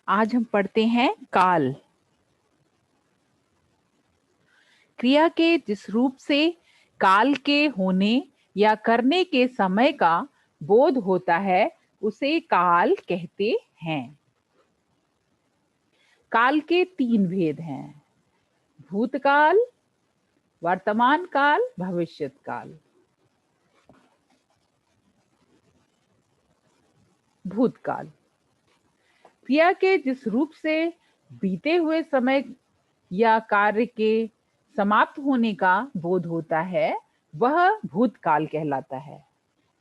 आज हम पढ़ते हैं काल। क्रिया के जिस रूप से काल के होने या करने के समय का बोध होता है उसे काल कहते हैं। काल के 3 भेद हैं: भूतकाल, वर्तमान काल, भविष्यत काल। भूतकाल क्रिया के जिस रूप से बीते हुए समय या कार्य के समाप्त होने का बोध होता है वह भूतकाल कहलाता है।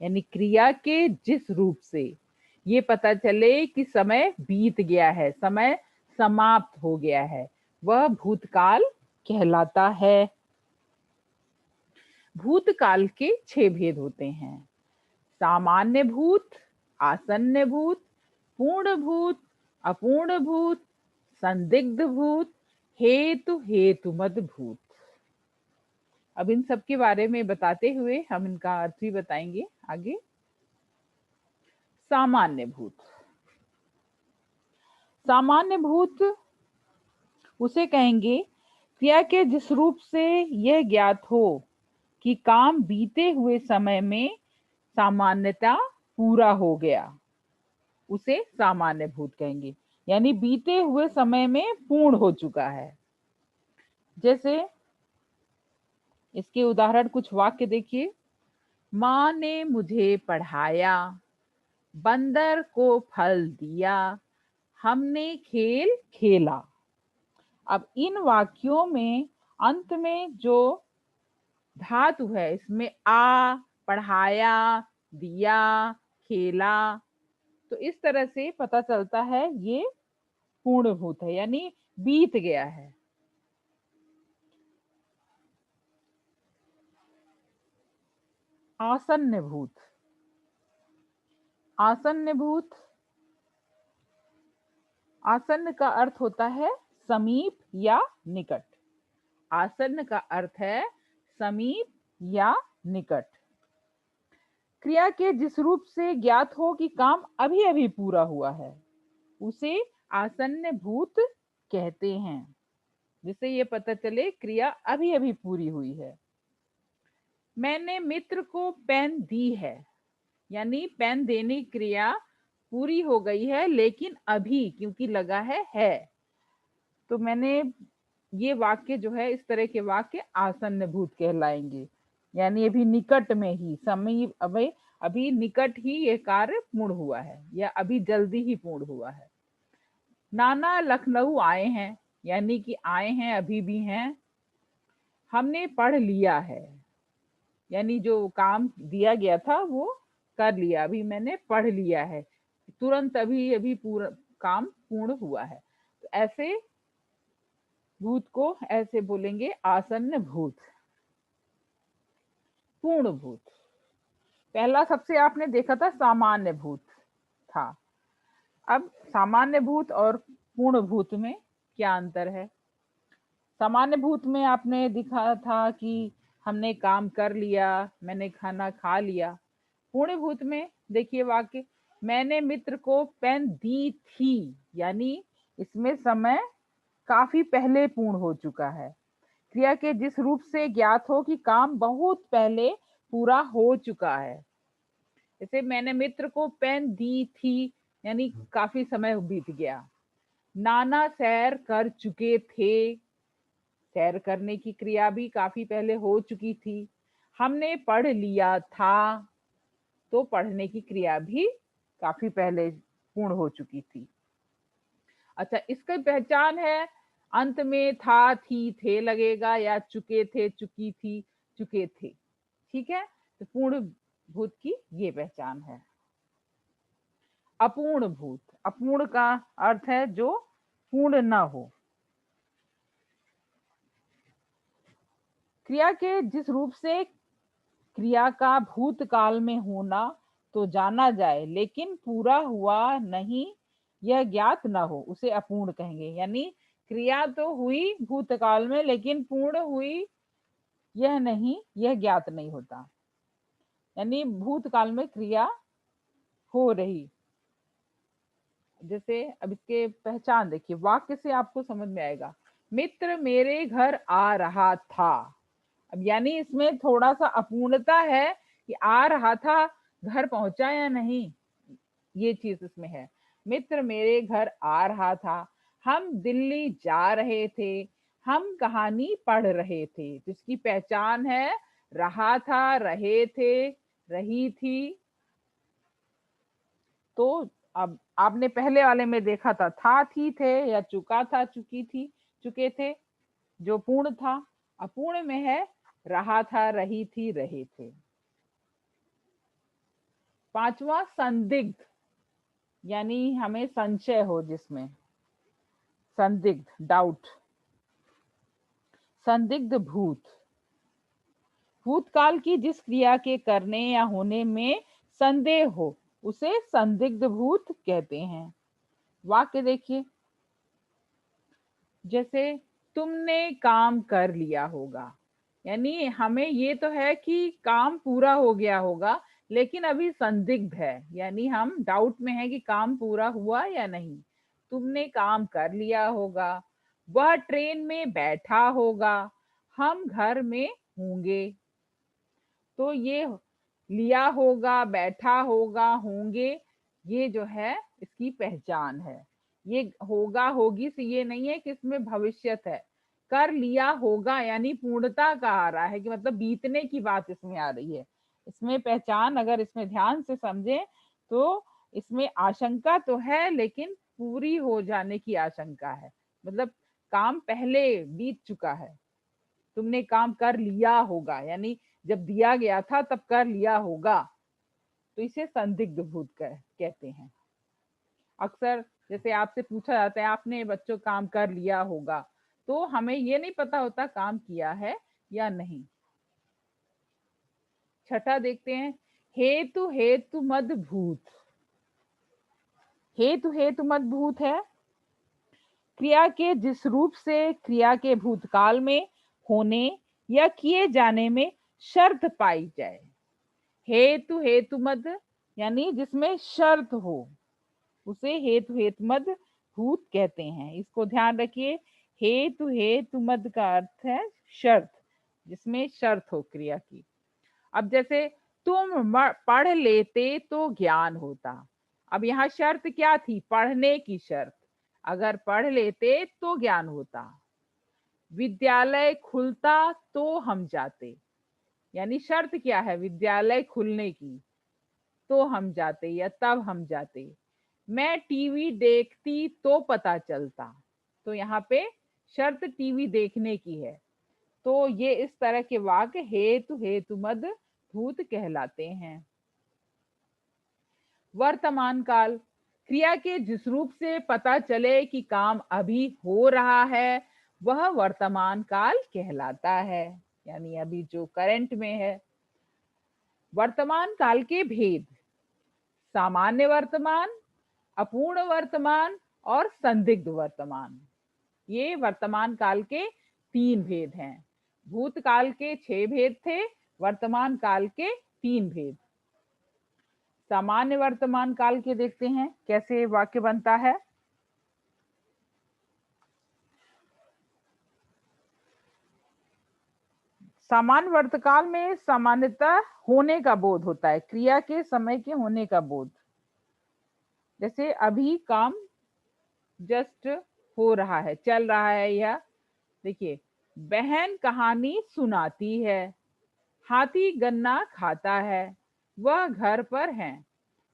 यानी क्रिया के जिस रूप से ये पता चले कि समय बीत गया है, समय समाप्त हो गया है, वह भूतकाल कहलाता है। भूतकाल के 6 भेद होते हैं: सामान्य भूत, आसन्न भूत, पूर्ण भूत, अपूर्ण भूत, संदिग्ध भूत, हेतु हेतुमद भूत। अब इन सब के बारे में बताते हुए हम इनका अर्थ भी बताएंगे आगे। सामान्य भूत। सामान्य भूत उसे कहेंगे क्रिया के जिस रूप से यह ज्ञात हो कि काम बीते हुए समय में सामान्यता पूरा हो गया, उसे सामान्य भूत कहेंगे। यानी बीते हुए समय में पूर्ण हो चुका है। जैसे इसके उदाहरण कुछ वाक्य देखिए। माँ ने मुझे पढ़ाया, बंदर को फल दिया, हमने खेल खेला। अब इन वाक्यों में अंत में जो धातु है इसमें आ, पढ़ाया, दिया, खेला, तो इस तरह से पता चलता है ये पूर्णभूत है, यानी बीत गया है। आसन्न भूत। आसन्न भूत, आसन्न का अर्थ होता है समीप या निकट। आसन्न का अर्थ है समीप या निकट। क्रिया के जिस रूप से ज्ञात हो कि काम अभी अभी पूरा हुआ है उसे आसन्न भूत कहते हैं। जिससे ये पता चले क्रिया अभी अभी पूरी हुई है। मैंने मित्र को पेन दी है, यानी पेन देने की क्रिया पूरी हो गई है लेकिन अभी क्योंकि लगा है। तो मैंने ये वाक्य जो है, इस तरह के वाक्य आसन्न भूत कहलाएंगे। यानी अभी निकट में ही, समीप, अभी निकट ही ये कार्य पूर्ण हुआ है या अभी जल्दी ही पूर्ण हुआ है। नाना लखनऊ आए हैं, यानी कि आए हैं, अभी भी हैं। हमने पढ़ लिया है, यानी जो काम दिया गया था वो कर लिया, अभी मैंने पढ़ लिया है, तुरंत अभी अभी पूरा काम पूर्ण हुआ है। तो ऐसे भूत को ऐसे बोलेंगे आसन्न भूत। पूर्ण भूत। पहला सबसे आपने देखा था सामान्य भूत था। अब सामान्य भूत और पूर्ण भूत में क्या अंतर है? सामान्य भूत में आपने दिखा था कि हमने काम कर लिया, मैंने खाना खा लिया। पूर्ण भूत में देखिए वाक्य, मैंने मित्र को पेन दी थी, यानी इसमें समय काफी पहले पूर्ण हो चुका है। क्रिया के जिस रूप से ज्ञात हो कि काम बहुत पहले पूरा हो चुका है। जैसे मैंने मित्र को पेन दी थी, यानी काफी समय बीत गया। नाना सैर कर चुके थे, सैर करने की क्रिया भी काफी पहले हो चुकी थी। हमने पढ़ लिया था, तो पढ़ने की क्रिया भी काफी पहले पूर्ण हो चुकी थी। अच्छा, इसकी पहचान है, अंत में था, थी, थे लगेगा या चुके थे, चुकी थी, चुके थे। ठीक है, तो पूर्ण भूत की ये पहचान है। अपूर्ण भूत। अपूर्ण का अर्थ है जो पूर्ण न हो। क्रिया के जिस रूप से क्रिया का भूतकाल में होना तो जाना जाए लेकिन पूरा हुआ नहीं यह ज्ञात न हो उसे अपूर्ण कहेंगे। यानी क्रिया तो हुई भूतकाल में लेकिन पूर्ण हुई यह नहीं, यह ज्ञात नहीं होता। यानी भूतकाल में क्रिया हो रही जैसे अब इसके पहचान देखिए, वाक्य से आपको समझ में आएगा। मित्र मेरे घर आ रहा था। अब यानी इसमें थोड़ा सा अपूर्णता है कि आ रहा था, घर पहुंचा या नहीं, ये चीज इसमें है। मित्र मेरे घर आ रहा था, हम दिल्ली जा रहे थे, हम कहानी पढ़ रहे थे। तो इसकी पहचान है रहा था, रहे थे, रही थी। तो अब आपने पहले वाले में देखा था थी थे, या चुका था, चुकी थी, चुके थे, जो पूर्ण था। अपूर्ण में है रहा था, रही थी, रहे थे। पांचवा संदिग्ध, यानी हमें संशय हो, जिसमें संदिग्ध, डाउट। संदिग्ध भूत, भूतकाल की जिस क्रिया के करने या होने में संदेह हो उसे संदिग्ध भूत कहते हैं। वाक्य देखिए, जैसे तुमने काम कर लिया होगा, यानी हमें ये तो है कि काम पूरा हो गया होगा, लेकिन अभी संदिग्ध है, यानी हम डाउट में है कि काम पूरा हुआ या नहीं। तुमने काम कर लिया होगा, वह ट्रेन में बैठा होगा, हम घर में होंगे। तो ये लिया होगा, बैठा होगा, होंगे, ये जो है इसकी पहचान है। ये होगा होगी से ये नहीं है कि इसमें भविष्यत है। कर लिया होगा यानी पूर्णता का आ रहा है, कि मतलब बीतने की बात इसमें आ रही है। इसमें पहचान अगर इसमें ध्यान से समझे तो इसमें आशंका तो है, लेकिन पूरी हो जाने की आशंका है। मतलब काम पहले बीत चुका है। तुमने काम कर लिया होगा यानी जब दिया गया था तब कर लिया होगा, तो इसे संदिग्ध भूत कहते हैं। अक्सर जैसे आपसे पूछा जाता है आपने बच्चों काम कर लिया होगा, तो हमें ये नहीं पता होता काम किया है या नहीं। छठा देखते हैं, हेतु हेतु मद भूत। हेतु हेतु मद भूत है क्रिया के जिस रूप से क्रिया के भूतकाल में होने या किए जाने में शर्त पाई जाए। हेतु हेतु मद यानी जिसमें शर्त हो उसे हेतु हेतु मद भूत कहते हैं। इसको ध्यान रखिए, हेतु हेतु मद का अर्थ है शर्त, जिसमें शर्त हो क्रिया की। अब जैसे तुम पढ़ लेते तो ज्ञान होता। अब यहाँ शर्त क्या थी? पढ़ने की शर्त। अगर पढ़ लेते तो ज्ञान होता। विद्यालय खुलता तो हम जाते, यानी शर्त क्या है? विद्यालय खुलने की, तो हम जाते या तब हम जाते। मैं टीवी देखती तो पता चलता, तो यहाँ पे शर्त टीवी देखने की है। तो ये इस तरह के वाक्य हेतु हेतु मद भूत कहलाते हैं। वर्तमान काल, क्रिया के जिस रूप से पता चले कि काम अभी हो रहा है वह वर्तमान काल कहलाता है, यानी अभी जो करंट में है। वर्तमान काल के भेद, सामान्य वर्तमान, अपूर्ण वर्तमान और संदिग्ध वर्तमान, ये वर्तमान काल के 3 भेद हैं। भूतकाल के 6 भेद थे, वर्तमान काल के 3 भेद। सामान्य वर्तमान काल के देखते हैं कैसे वाक्य बनता है। सामान्य वर्तकाल में सामान्यतः होने का बोध होता है, क्रिया के समय के होने का बोध। जैसे अभी काम जस्ट हो रहा है, चल रहा है, या देखिए बहन कहानी सुनाती है, हाथी गन्ना खाता है, वह घर पर है,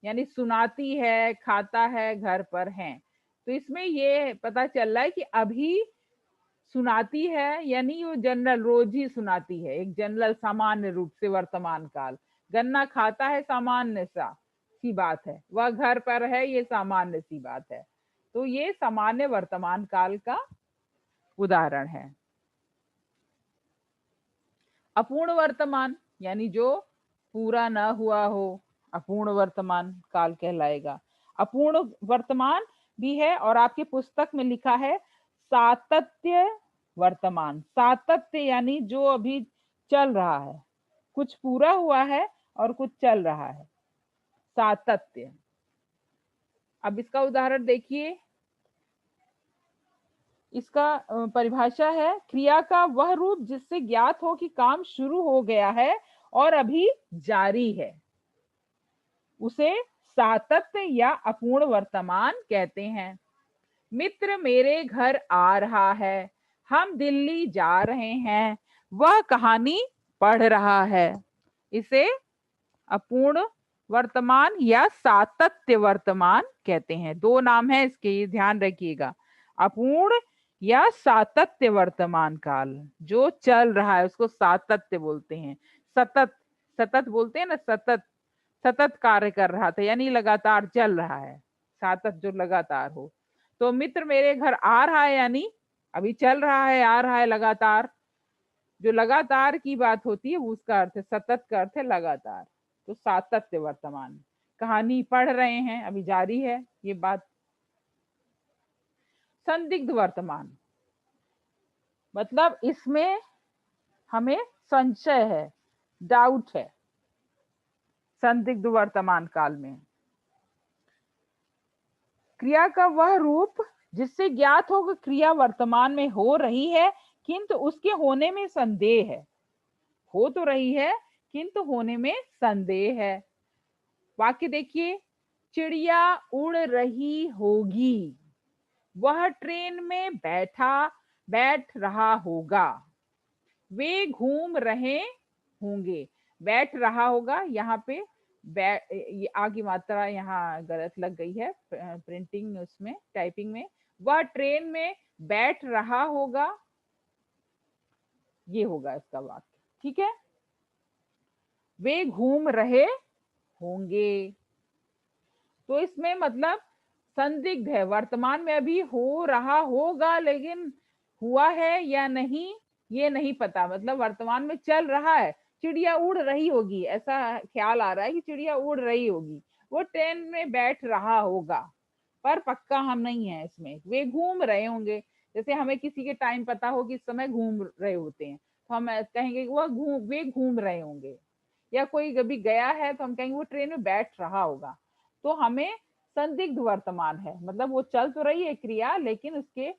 यानी सुनाती है, खाता है, घर पर है। तो इसमें ये पता चल रहा है कि अभी सुनाती है, यानी वो जनरल रोज ही सुनाती है, एक जनरल सामान्य रूप से वर्तमान काल। गन्ना खाता है सामान्य सा सी बात है, वह घर पर है, ये सामान्य सी बात है। तो ये सामान्य वर्तमान काल का उदाहरण है। अपूर्ण वर्तमान यानी जो पूरा न हुआ हो, अपूर्ण वर्तमान काल कहलाएगा। अपूर्ण वर्तमान भी है और आपकी पुस्तक में लिखा है सातत्य वर्तमान। सातत्य यानी जो अभी चल रहा है, कुछ पूरा हुआ है और कुछ चल रहा है, सातत्य। अब इसका उदाहरण देखिए, इसका परिभाषा है, क्रिया का वह रूप जिससे ज्ञात हो कि काम शुरू हो गया है और अभी जारी है, उसे सातत्य या अपूर्ण वर्तमान कहते हैं। मित्र मेरे घर आ रहा है, हम दिल्ली जा रहे हैं, वह कहानी पढ़ रहा है, इसे अपूर्ण वर्तमान या सातत्य वर्तमान कहते हैं। दो नाम है इसके, ये ध्यान रखिएगा, अपूर्ण या सातत्य वर्तमान काल। जो चल रहा है उसको सातत्य बोलते हैं। सतत, सतत बोलते हैं ना, सतत, सतत कार्य कर रहा था यानी लगातार चल रहा है, सातत जो लगातार हो। तो मित्र मेरे घर आ रहा है यानी अभी चल रहा है, आ रहा है लगातार। जो लगातार की बात होती है वो उसका अर्थ है, सतत का अर्थ है लगातार। तो सातत्य वर्तमान। कहानी पढ़ रहे हैं, अभी जारी है ये बात। संदिग्ध वर्तमान, मतलब इसमें हमें संशय है, डाउट है संदिग्ध वर्तमान काल में। क्रिया का वह रूप जिससे ज्ञात हो कि क्रिया वर्तमान में हो रही है किंतु उसके होने में संदेह है। हो तो रही है किंतु होने में संदेह है। वाक्य देखिए, चिड़िया उड़ रही होगी, वह ट्रेन में बैठ रहा होगा, वे घूम रहे होंगे। बैठ रहा होगा, यहाँ पे ये आगे मात्रा यहाँ गलत लग गई है प्रिंटिंग उसमें, टाइपिंग में। वह ट्रेन में बैठ रहा होगा, ये होगा इसका वाक्य, ठीक है। वे घूम रहे होंगे, तो इसमें मतलब संदिग्ध है, वर्तमान में अभी हो रहा होगा लेकिन हुआ है या नहीं ये नहीं पता। मतलब वर्तमान में चल रहा है, चिड़िया उड़ रही होगी, ऐसा ख्याल आ रहा है कि चिड़िया उड़ रही होगी, वो ट्रेन में बैठ रहा होगा, पर पक्का हम नहीं है इसमें। वे घूम रहे होंगे, जैसे हमें किसी के टाइम पता हो कि इस समय घूम रहे होते हैं तो हम कहेंगे वे घूम रहे होंगे। या कोई कभी गया है तो हम कहेंगे वो ट्रेन में बैठ रहा होगा। तो हमें संदिग्ध वर्तमान है, मतलब वो चल तो रही है क्रिया लेकिन उसके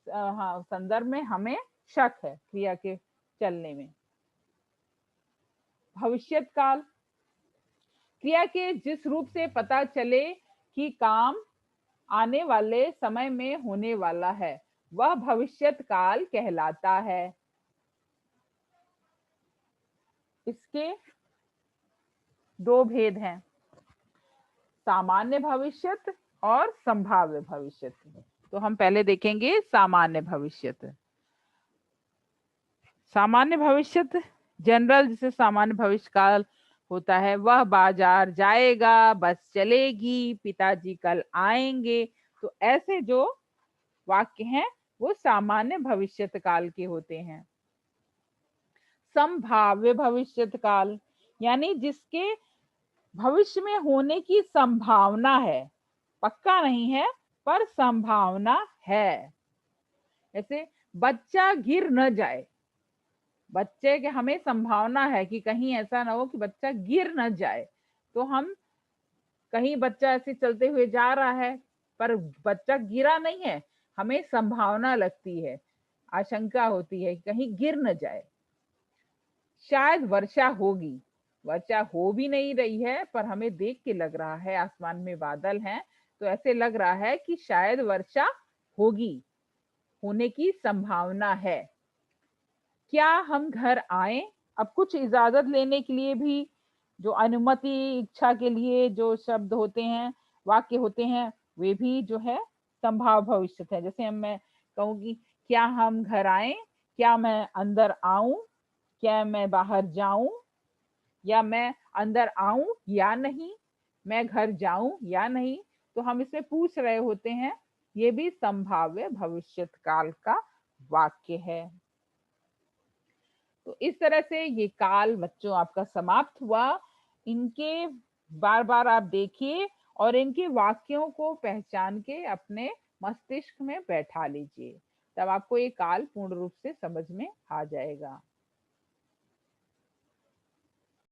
हाँ संदर्भ में हमें शक है क्रिया के चलने में। भविष्यत काल, क्रिया के जिस रूप से पता चले कि काम आने वाले समय में होने वाला है वह भविष्यत काल कहलाता है। इसके दो भेद हैं, सामान्य भविष्यत और संभाव्य भविष्यत। तो हम पहले देखेंगे सामान्य भविष्यत। सामान्य भविष्यत, जनरल जिसे सामान्य भविष्य काल होता है, वह बाजार जाएगा, बस चलेगी, पिताजी कल आएंगे। तो ऐसे जो वाक्य हैं वो सामान्य भविष्यत काल के होते हैं। संभाव्य भविष्यत काल यानी जिसके भविष्य में होने की संभावना है, पक्का नहीं है पर संभावना है। जैसे बच्चा गिर न जाए, बच्चे के हमें संभावना है कि कहीं ऐसा ना हो कि बच्चा गिर न जाए, तो हम कहीं बच्चा ऐसे चलते हुए जा रहा है पर बच्चा गिरा नहीं है, हमें संभावना लगती है, आशंका होती है कि कहीं गिर न जाए। शायद वर्षा होगी, वर्षा हो भी नहीं रही है पर हमें देख के लग रहा है, आसमान में बादल हैं तो ऐसे लग रहा है कि शायद वर्षा होगी, होने की संभावना है। क्या हम घर आए, अब कुछ इजाजत लेने के लिए भी जो अनुमति इच्छा के लिए जो शब्द होते हैं, वाक्य होते हैं, वे भी जो है संभाव भविष्य है। जैसे मैं कहूंगी क्या हम घर आए, क्या मैं अंदर आऊं, क्या मैं बाहर जाऊं, या मैं अंदर आऊं या नहीं, मैं घर जाऊं या नहीं। तो हम इसमें पूछ रहे होते हैं, ये भी संभाव्य भविष्यत काल का वाक्य है। तो इस तरह से ये काल बच्चों आपका समाप्त हुआ। इनके बार बार आप देखिए और इनके वाक्यों को पहचान के अपने मस्तिष्क में बैठा लीजिए, तब आपको ये काल पूर्ण रूप से समझ में आ जाएगा।